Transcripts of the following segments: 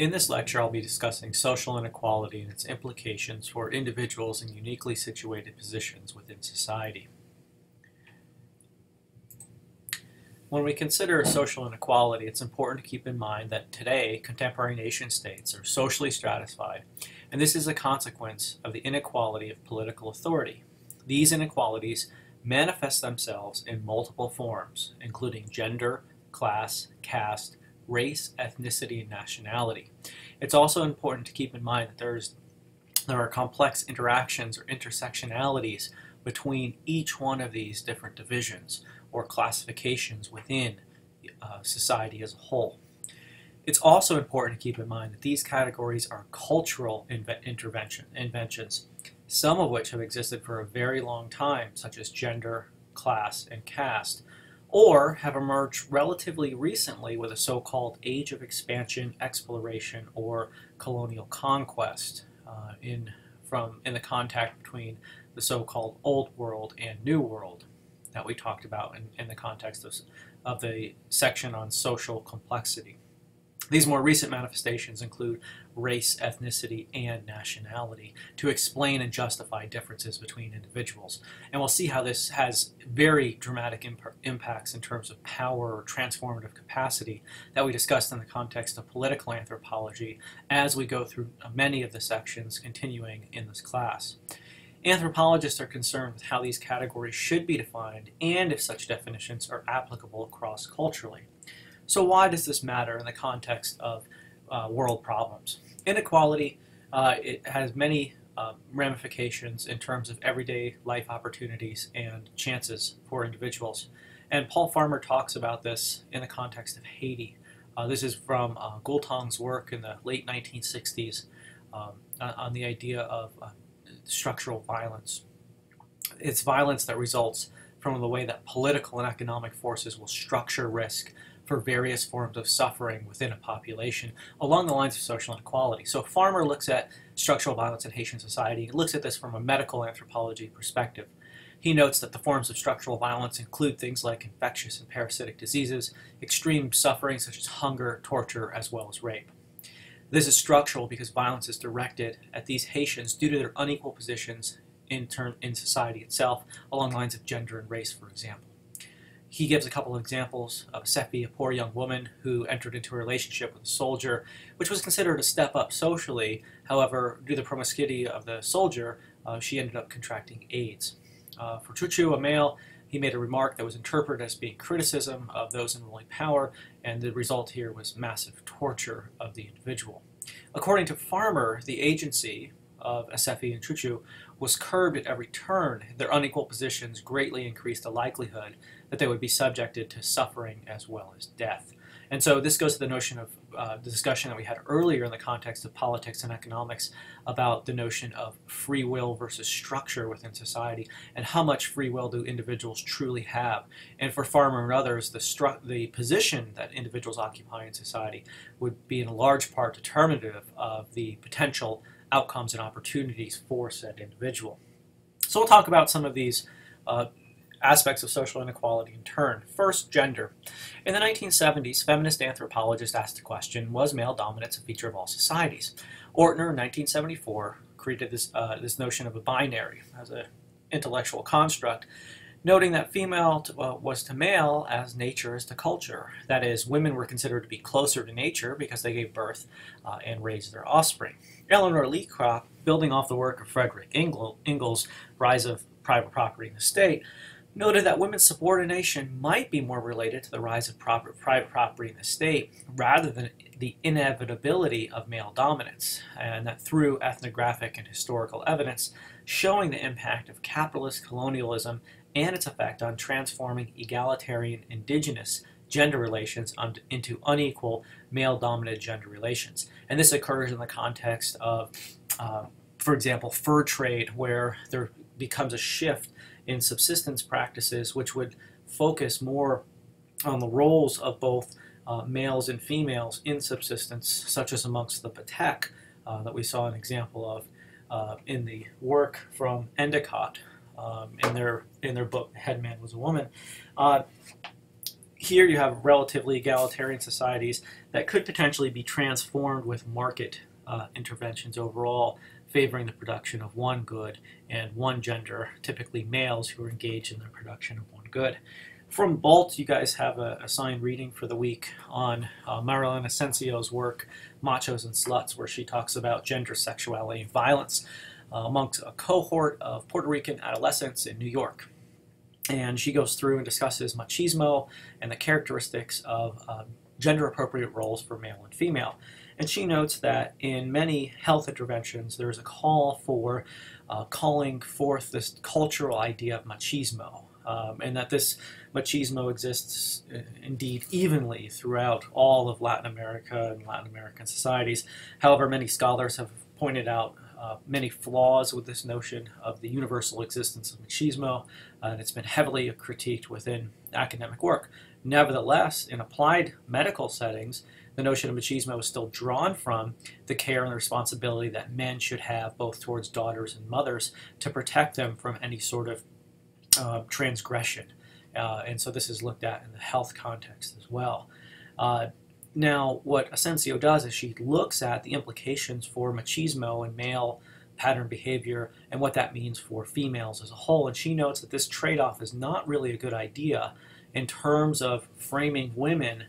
In this lecture, I'll be discussing social inequality and its implications for individuals in uniquely situated positions within society. When we consider social inequality, it's important to keep in mind that today, contemporary nation-states are socially stratified, and this is a consequence of the inequality of political authority. These inequalities manifest themselves in multiple forms, including gender, class, caste, race, ethnicity, and nationality. It's also important to keep in mind that there are complex interactions or intersectionalities between each one of these different divisions or classifications within society as a whole. It's also important to keep in mind that these categories are cultural inventions, some of which have existed for a very long time, such as gender, class, and caste, or have emerged relatively recently with a so-called age of expansion, exploration, or colonial conquest in the contact between the so-called Old World and New World that we talked about in the context of the section on social complexity. These more recent manifestations include race, ethnicity, and nationality to explain and justify differences between individuals. And we'll see how this has very dramatic impacts in terms of power or transformative capacity that we discussed in the context of political anthropology as we go through many of the sections continuing in this class. Anthropologists are concerned with how these categories should be defined and if such definitions are applicable cross-culturally. So why does this matter in the context of world problems? Inequality, it has many ramifications in terms of everyday life opportunities and chances for individuals. And Paul Farmer talks about this in the context of Haiti. This is from Goultong's work in the late 1960s on the idea of structural violence. It's violence that results from the way that political and economic forces will structure risk for various forms of suffering within a population along the lines of social inequality. So Farmer looks at structural violence in Haitian society. He looks at this from a medical anthropology perspective. He notes that the forms of structural violence include things like infectious and parasitic diseases, extreme suffering such as hunger, torture, as well as rape. This is structural because violence is directed at these Haitians due to their unequal positions in society itself along lines of gender and race, for example. He gives a couple of examples of Sefi, a poor young woman who entered into a relationship with a soldier, which was considered a step up socially. However, due to the promiscuity of the soldier, she ended up contracting AIDS. For Chuchu, a male, he made a remark that was interpreted as being criticism of those in ruling power, and the result here was massive torture of the individual. According to Farmer, the agency of Sefi and Chuchu was curbed at every turn. Their unequal positions greatly increased the likelihood that they would be subjected to suffering as well as death. And so this goes to the notion of the discussion that we had earlier in the context of politics and economics about the notion of free will versus structure within society and how much free will do individuals truly have. And for Farmer and others, the position that individuals occupy in society would be in large part determinative of the potential outcomes and opportunities for said individual. So we'll talk about some of these aspects of social inequality in turn. First, gender. In the 1970s, feminist anthropologists asked the question, was male dominance a feature of all societies? Ortner, in 1974, created this notion of a binary as an intellectual construct, noting that female was to male as nature is to culture. That is, women were considered to be closer to nature because they gave birth and raised their offspring. Eleanor Leacock, building off the work of Frederick Engels' Rise of Private Property in the State, noted that women's subordination might be more related to the rise of private property in the state rather than the inevitability of male dominance, and that through ethnographic and historical evidence showing the impact of capitalist colonialism and its effect on transforming egalitarian indigenous gender relations into unequal male-dominated gender relations. And this occurs in the context of, for example, fur trade, where there becomes a shift in subsistence practices which would focus more on the roles of both males and females in subsistence, such as amongst the Patek that we saw an example of in the work from Endicott in their book Headman Was a Woman. Here you have relatively egalitarian societies that could potentially be transformed with market interventions overall, favoring the production of one good and one gender, typically males who are engaged in the production of one good. From Bolt, you guys have a assigned reading for the week on Marilyn Asensio's work, Machos and Sluts, where she talks about gender, sexuality, and violence amongst a cohort of Puerto Rican adolescents in New York. And she goes through and discusses machismo and the characteristics of gender-appropriate roles for male and female. And she notes that in many health interventions, there's a call for calling forth this cultural idea of machismo, and that this machismo exists indeed evenly throughout all of Latin America and Latin American societies. However, many scholars have pointed out many flaws with this notion of the universal existence of machismo, and it's been heavily critiqued within academic work. Nevertheless, in applied medical settings, the notion of machismo is still drawn from the care and the responsibility that men should have both towards daughters and mothers to protect them from any sort of transgression. And so this is looked at in the health context as well. Now, what Asensio does is she looks at the implications for machismo and male pattern behavior and what that means for females as a whole. And she notes that this trade-off is not really a good idea in terms of framing women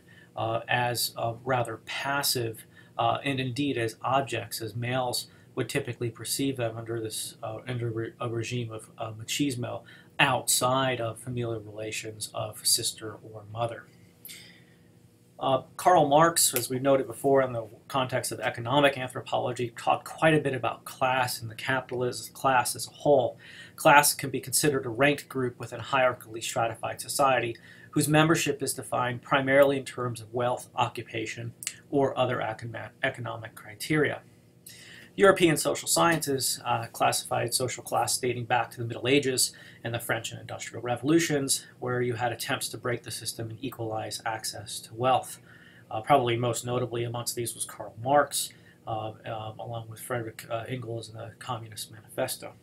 as rather passive and indeed as objects, as males would typically perceive them under this under a regime of machismo outside of familial relations of sister or mother. Karl Marx, as we've noted before in the context of economic anthropology, talked quite a bit about class and the capitalist class as a whole. Class can be considered a ranked group within a hierarchically stratified society whose membership is defined primarily in terms of wealth, occupation, or other economic criteria. European social sciences classified social class dating back to the Middle Ages and the French and Industrial Revolutions, where you had attempts to break the system and equalize access to wealth. Probably most notably amongst these was Karl Marx, along with Friedrich Engels in the Communist Manifesto.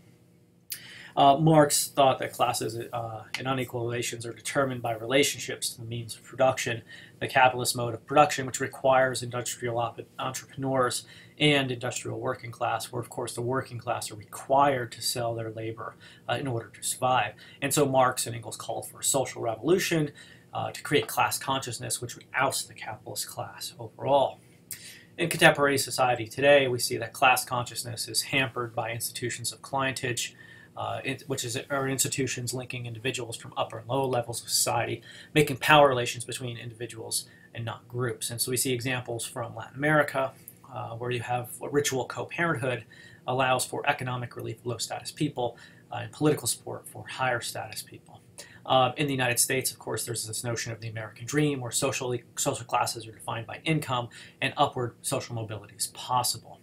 Marx thought that classes and unequal relations are determined by relationships to the means of production, the capitalist mode of production, which requires industrial entrepreneurs and industrial working class, where of course the working class are required to sell their labor in order to survive. And so Marx and Engels called for a social revolution to create class consciousness, which would oust the capitalist class overall. In contemporary society today, we see that class consciousness is hampered by institutions of clientage, which are institutions linking individuals from upper and lower levels of society, making power relations between individuals and not groups. And so we see examples from Latin America, where you have ritual co-parenthood allows for economic relief of low-status people and political support for higher status people. In the United States, of course, there's this notion of the American dream, where social classes are defined by income and upward social mobility is possible.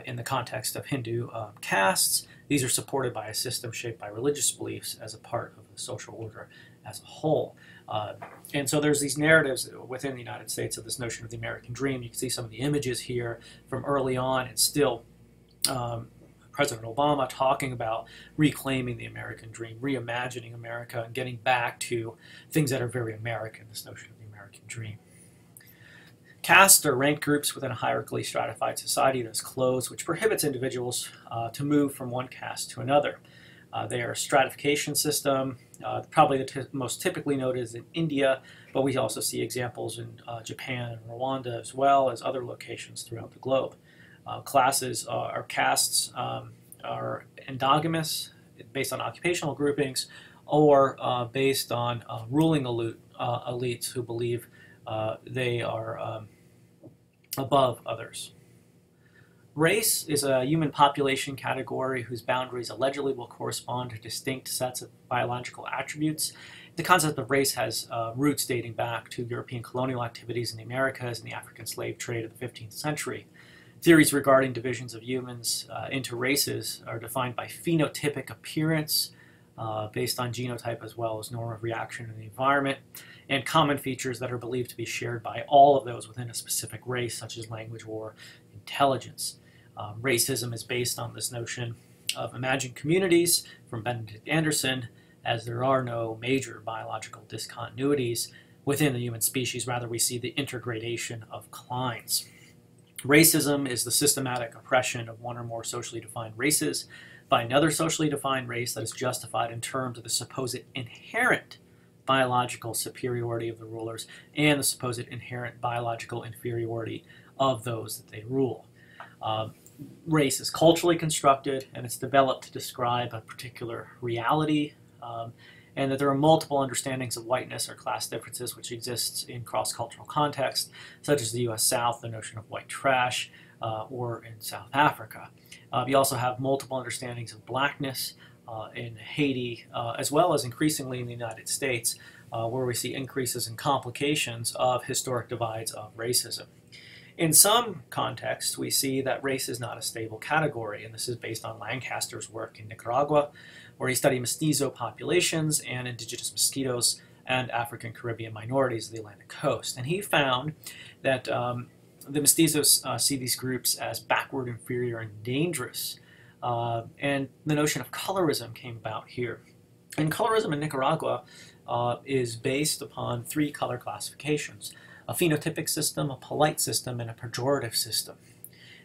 In the context of Hindu castes, these are supported by a system shaped by religious beliefs as a part of the social order as a whole. And so there's these narratives within the United States of this notion of the American dream. You can see some of the images here from early on, and still President Obama talking about reclaiming the American dream, reimagining America, and getting back to things that are very American, this notion of the American dream. Castes are ranked groups within a hierarchically stratified society that is closed, which prohibits individuals to move from one caste to another. They are a stratification system, probably the most typically noted is in India, but we also see examples in Japan and Rwanda as well as other locations throughout the globe. Classes or castes are endogamous, based on occupational groupings, or based on ruling elites who believe they are above others. Race is a human population category whose boundaries allegedly will correspond to distinct sets of biological attributes. The concept of race has roots dating back to European colonial activities in the Americas and the African slave trade of the 15th century. Theories regarding divisions of humans into races are defined by phenotypic appearance, based on genotype as well as norm of reaction in the environment, and common features that are believed to be shared by all of those within a specific race, such as language or intelligence. Racism is based on this notion of imagined communities from Benedict Anderson, as there are no major biological discontinuities, within the human species. Rather, we see the intergradation of clines. Racism is the systematic oppression of one or more socially defined races by another socially defined race that is justified in terms of the supposed inherent biological superiority of the rulers and the supposed inherent biological inferiority of those that they rule. Race is culturally constructed, and it's developed to describe a particular reality, and that there are multiple understandings of whiteness or class differences which exists in cross-cultural contexts, such as the U.S. South, the notion of white trash, or in South Africa. You also have multiple understandings of blackness in Haiti, as well as increasingly in the United States, where we see increases in complications of historic divides of racism. In some contexts, we see that race is not a stable category, and this is based on Lancaster's work in Nicaragua, where he studied mestizo populations and indigenous mosquitoes and African Caribbean minorities of the Atlantic coast. And he found that the mestizos see these groups as backward, inferior, and dangerous. And the notion of colorism came about here. And colorism in Nicaragua is based upon 3 color classifications: a phenotypic system, a polite system, and a pejorative system.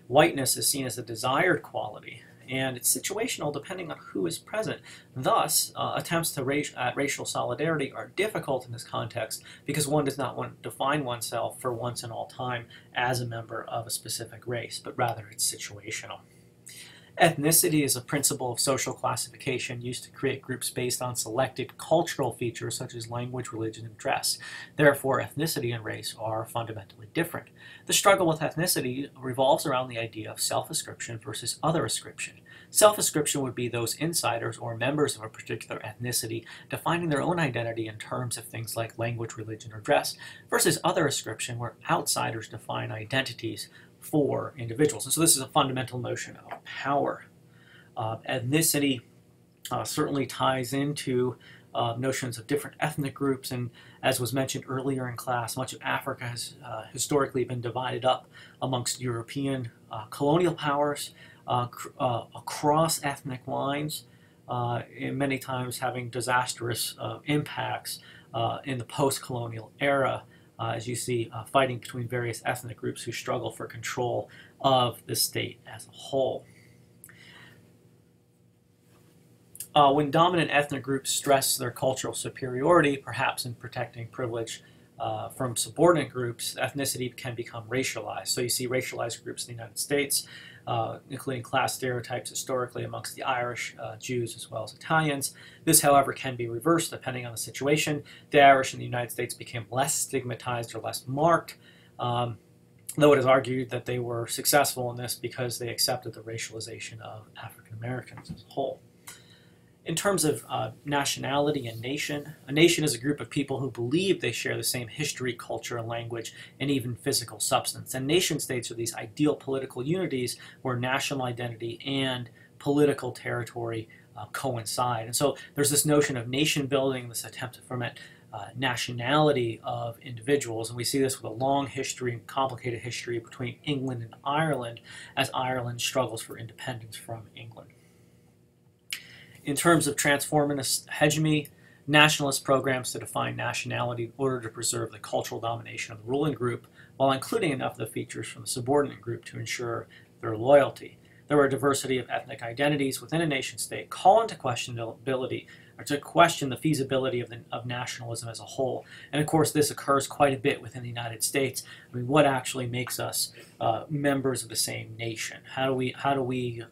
Whiteness is seen as a desired quality, and it's situational depending on who is present. Thus, attempts at racial solidarity are difficult in this context because one does not want to define oneself for once and all time as a member of a specific race, but rather it's situational. Ethnicity is a principle of social classification used to create groups based on selected cultural features such as language, religion, and dress. Therefore, ethnicity and race are fundamentally different. The struggle with ethnicity revolves around the idea of self-ascription versus other ascription. Self-ascription would be those insiders or members of a particular ethnicity defining their own identity in terms of things like language, religion, or dress, versus other ascription where outsiders define identities for individuals. And so this is a fundamental notion of power. Ethnicity certainly ties into notions of different ethnic groups, and as was mentioned earlier in class, much of Africa has historically been divided up amongst European colonial powers across ethnic lines, and many times having disastrous impacts in the post-colonial era, as you see fighting between various ethnic groups who struggle for control of the state as a whole. When dominant ethnic groups stress their cultural superiority, perhaps in protecting privilege from subordinate groups, ethnicity can become racialized. So you see racialized groups in the United States, including class stereotypes historically amongst the Irish, Jews, as well as Italians. This, however, can be reversed depending on the situation. The Irish in the United States became less stigmatized or less marked, though it is argued that they were successful in this because they accepted the racialization of African Americans as a whole. In terms of nationality and nation, a nation is a group of people who believe they share the same history, culture, language, and even physical substance. And nation states are these ideal political unities where national identity and political territory coincide. And so there's this notion of nation building, this attempt to ferment nationality of individuals, and we see this with a long history and complicated history between England and Ireland as Ireland struggles for independence from England. In terms of transformist hegemony, nationalist programs to define nationality in order to preserve the cultural domination of the ruling group while including enough of the features from the subordinate group to ensure their loyalty. There are a diversity of ethnic identities within a nation state call into questionability or to question the feasibility of nationalism as a whole. And of course, this occurs quite a bit within the United States. I mean, what actually makes us members of the same nation? How do we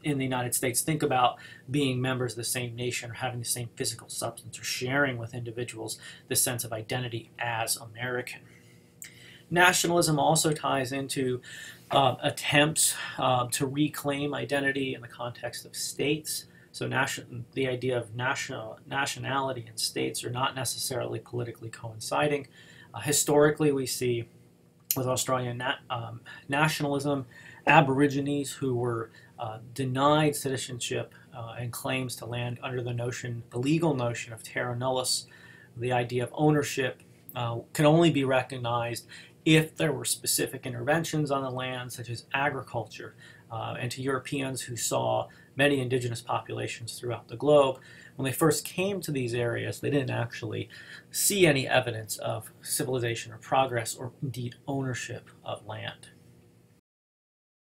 in the United States think about being members of the same nation or having the same physical substance or sharing with individuals this sense of identity as American? Nationalism also ties into attempts to reclaim identity in the context of states. So the idea of nationality and states are not necessarily politically coinciding. Historically, we see with Australian nationalism, Aborigines who were denied citizenship and claims to land under the legal notion of terra nullius, the idea of ownership, can only be recognized if there were specific interventions on the land, such as agriculture, and to Europeans who saw many indigenous populations throughout the globe, when they first came to these areas, they didn't actually see any evidence of civilization or progress or indeed ownership of land.